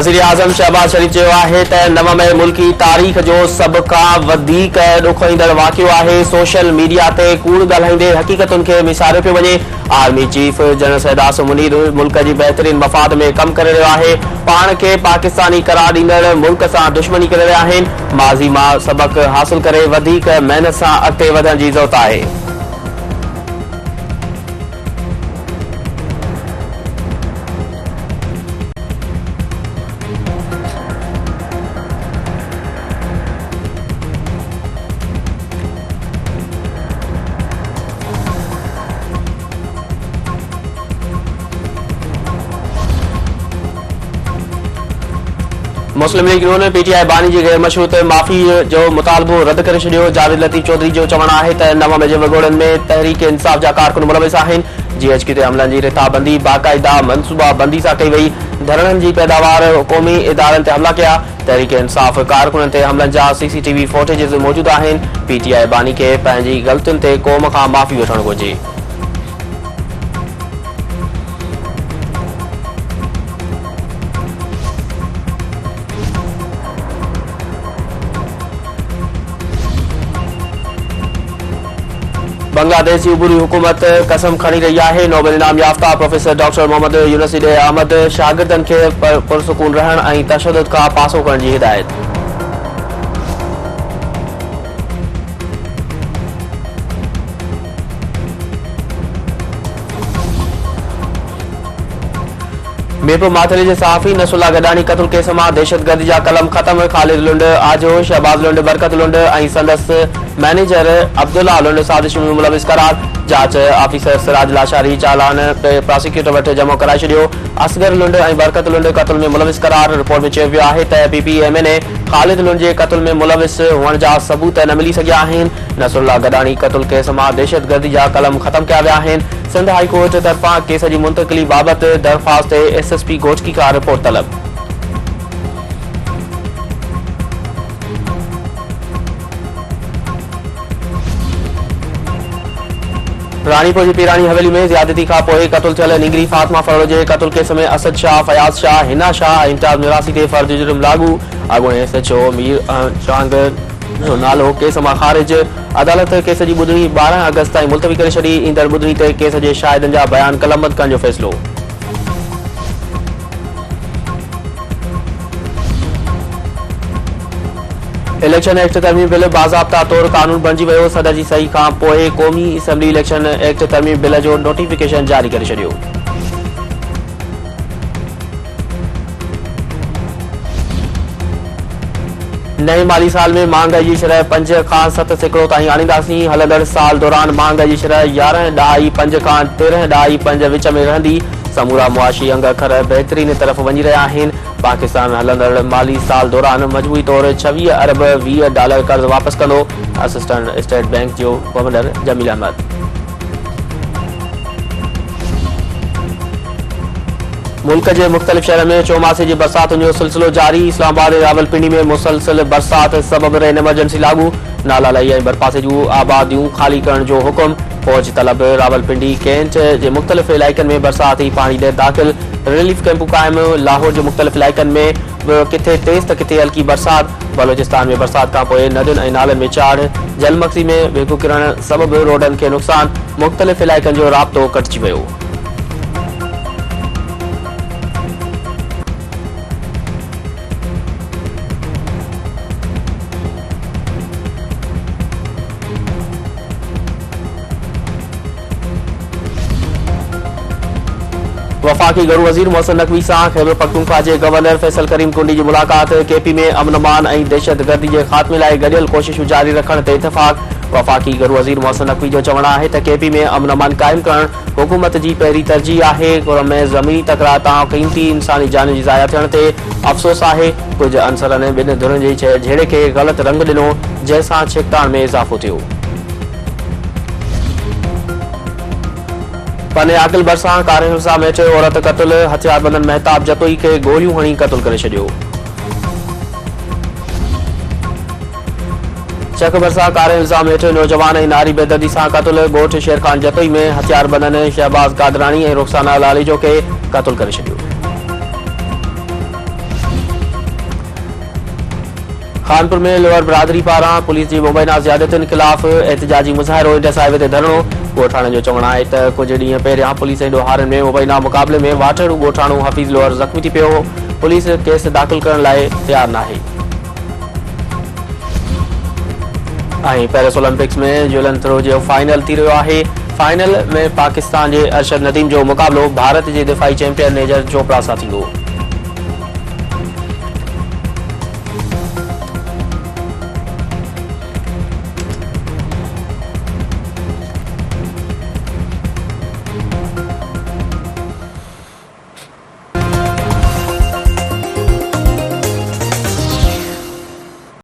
वज़ीर आज़म शहबाज शरीफ चयो आहे त 9 मई मुल्की तारीख़ जो सभ खां वधीक ॾुख ईंदड़ वाक़ियो आहे। सोशल मीडिया ते कूड़ ॻाल्हाईंदे हक़ीक़तुनि खे मिसारियो पियो वञे। आर्मी चीफ जनरल सैदास मुनीर मुल्क जी बहितरीन मफ़ाद में कमु करे रहियो आहे। पाण खे पाकिस्तानी करार ॾींदड़ मुल्क सां दुश्मनी करे रहिया आहिनि। माज़ी मां सबक़ हासिल करे वधीक महिनत सां अॻिते वधण जी ज़रूरत आहे। मुस्लिम लीग नून पीटीआई बानी जी गैर मशरूत माफ़ी जो मुतालबो रद्द करे छॾियो। जावेद लतीफ़ चौधरी जो चवणु आहे त 9 मई जे वॻोड़नि में तहरीक इंसाफ़ जा कारकुन मुलविस आहिनि। जीएचक्यू ते हमलनि जी रिथाबंदी बाक़ाइदा मनसूबाबंदी सां कई वई। धरणनि जी पैदावार क़ौमी इदारनि ते हमला कया। तहरीक इंसाफ़ कारकुननि ते हमलनि जा सीसीटीवी फुटेज मौजूदु आहिनि। पीटीआई बानी खे पंहिंजी ग़लतियुनि ते क़ौम खां माफ़ी वठणु घुरिजे। बांग्लादेश की उबूरी हुकूमत कसम खणी रही है। नोबेल इनाम याफ्ता प्रोफेसर डॉक्टर मोहम्मद यूनुस डे अहमद शागिर्दनि खे पुरसुकून रहण ऐं तशद्दुद खां पासो करण जी हिदायत। मीरपुर माथेरी जे सहाफ़ी नसरुल्लाह गडानी क़त्ल केस मां दहशतगर्दी जा कलम ख़त्म। ख़ालिद लुंड आजो, शहबाज लुंड, बरकत लुंड ऐं संदसि मैनेजर अब्दुल्ला लुंड साज़िश में मुलविस करार। जांच ऑफिसर सिराज लाशारी चालान प्रोसिक्यूटर वटि जमा कराए छॾियो। असगर लुंड ऐं बरकत लुंड क़त्ल में मुलविस करार। रिपोर्ट में चयो वियो आहे त पीपीएमएन ख़ालिद लुंड जे क़त्ल में मुलविस हुअण जा सबूत न मिली सघिया आहिनि। नसरुल्लाह गडानी क़त्ल केस मां दहशतगर्दी जा कलम ख़त्म कया विया आहिनि। सिंध हाई कोर्ट तरफ़ां केस जी मुंतक़िली बाबति दरख़्वास्त ते एसएसपी गोचकी खां रिपोर्ट तलब। रानीपुर जी पीरानी हवेली में ज़्यादती खां पोइ क़त्ल थियल निगरी फातिमा फरोज जे क़त्ल केस में असद शाह, फयाज़ शाह, हिना शाह ऐं इम्तियाज़ मिरासी ते फर्ज़ जुर्म लागू। अॻूणे एसएचओ मीर चांग जो नालो केस मां ख़ारिज। अदालत केस जी ॿुधणी 12 अगस्त ताईं मुलतवी करे छॾी। ईंदड़ ॿुधणी ते केस जे शाहिदनि जा बयान कलमबंद करण जो फ़ैसिलो। इलेक्शन एक्ट तरमीम बिल बाज़ाब्ता तौर कानून बणिजी वियो। सदर जी सही खां पोइ क़ौमी असेंबली इलेक्शन एक्ट तरमीम बिल जो नोटिफिकेशन जारी करे छॾियो। नए माली साल में महांगाई जी शरह 5 खां 7% ताईं आणींदासीं। हलंदड़ साल दौरान महांगाई जी शरह 11.5 खां 13.5 विच में रहंदी। समूरा मुआशी अंग अखर बहितरीन तरफ़ वञी रहिया आहिनि। पाकिस्तान हलंदड़ माली साल दौरान मजमूई तौर 26 अरब 20 डॉलर कर्ज़ वापसि कंदो। असिस्टेंट स्टेट बैंक जो गवर्नर जमील अहमद। मुल्क के मुख्तलिफ़ शहर में चौमासे की बरसातुनि जो सिलसिलो जारी। इस्लामाबाद रावलपिंडी में मुसलसिल बरसात सबब रेन एमरजेंसी लागू। नाला लही ऐं बरपासे जूं आबादियूं खाली करण जो हुकुम। फौज तलब रावलपिंडी कैंट के मुख्तलिफ़ इलाइक़नि में बरसाती पानी ॾे दाख़िल। रिलीफ कैंपूं क़ाइमु। लाहौर के मुख्तलिफ़ इलाइक़नि में किथे तेज़ त किथे हल्की बरसात। बलोचिस्तान में बरसात खां पोइ नदियुनि ऐं नालनि में चाढ़। जलमक्सी में वेझो किरण सबब रोडनि खे नुक़सान। मुख्तलिफ़ इलाइक़नि जो राब्तो कटिजी वियो। वफाकी गरू वज़ीर मोहसिन नकवी सां खैबर पख्तूनख्वा के गवर्नर फैसल करीम कुंडी की मुलाकात। केपी में अमन अमान और दहशतगर्दी के खात्मे लाइ गडियल कोशिशूं जारी रखण ते इतफाक। वफाकी गरू वज़ीर मोहसिन नकवी जो चवणु आहे त केपी में अमन अमान कायम करण हुकूमत की पहिरीं तरजीह आहे। गुर में ज़मीनी तकरार तां क़ीमती इंसानी जान जी ज़ाया थियण ते अफ़सोस आहे। कुछ अंसरनि ॿिनि धुरनि जे झेड़े खे ग़लत रंग ॾिनो जंहिंसां छिकताण में इज़ाफ़ो थियो। पने आकिल बरसां कार हिंसा में चयो औरत क़त्ल। हथियारबंदन महताब जतोई के गोलियूं हणी क़त्ल करे छॾियो। चक बरसा कार इल्जाम हेठ नौजवान ऐं नारी बेदर्दी सां क़त्ल। ॻोठ शेरखान जतोई में हथियारबंदन शहबाज कादरानी ऐं रुखसाना लालिजो के क़त्ल करे छॾियो। कानपुर में लोअर बिरादरी पारां पुलिस की मुबैना ज़ियादतुनि खिलाफ़ एहतजाजी मुज़ाहिरो इंडसाए ते धरणो। ॻोठाणे जो चवणु आहे त कुझु ॾींहं पहिरियां पुलिस ऐं ॾोहारनि में मुबैना मुक़ाबले में वाठड़ू ॻोठाणो हफ़ीज़ लोअर ज़ख़्मी थी पियो हो। पुलिस केस दाख़िल करण लाइ तयार नाहे। पेरिस ओलंपिक्स में ज्वेलन थ्रो जो फाइनल थी रहियो आहे। फाइनल में पाकिस्तान के अरशद नदीम जो मुक़ाबलो भारत के दिफ़ाई चैंपियन नेजर चोपड़ा सां थींदो।